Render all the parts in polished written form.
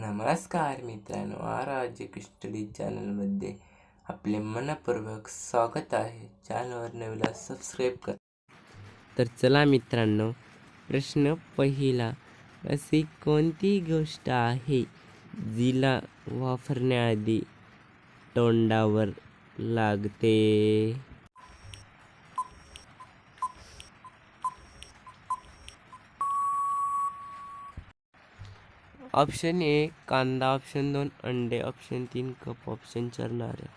नमस्कार मित्रांनो, R study चॅनलमध्ये आपले मनपूर्वक स्वागत आहे. चॅनलवर नवीला सबस्क्राईब कर. तर चला मित्रांनो, प्रश्न पहिला, अशी कोणती गोष्ट आहे जिला वापरण्याआधी तोंडावर लागते? ऑप्शन ए कांदा, ऑप्शन 2 अंडे, ऑप्शन 3 कप, ऑप्शन 4 नारळ.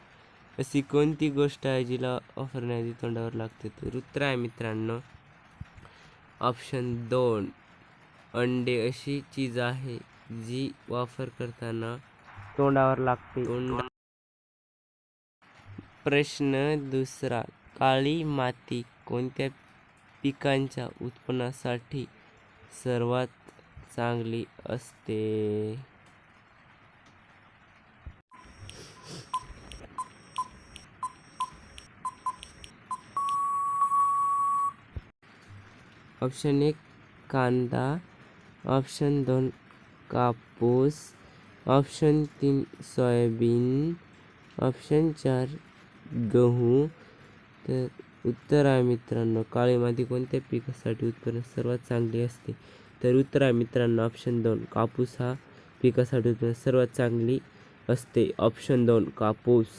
अशी कोणती गोष्ट आहे जिला वापरण्याआधी तोंडावर लागते? तर उत्तर आहे मित्रांनो ऑप्शन 2 अंडे. अशी चीज आहे जी वापर करताना तोंडावर लागते. प्रश्न दुसरा, काळी माती कोणत्या पिकांच्या उत्पन्नासाठी सर्वात चांगली असते? ऑप्शन 1 कांदा, ऑप्शन 2 कापूस, ऑप्शन 3 सोयाबीन, ऑप्शन 4 गहू. तर उत्तर आहे मित्रांनो, काळी माती कोणत्या पिकासाठी उत्पन्न सर्वात चांगली असते? तर उत्तर आहे मित्रांनो ऑप्शन 2 कापूस हा पिकासाठी उत्पन्न सर्वात चांगली असते. ऑप्शन 2 कापूस.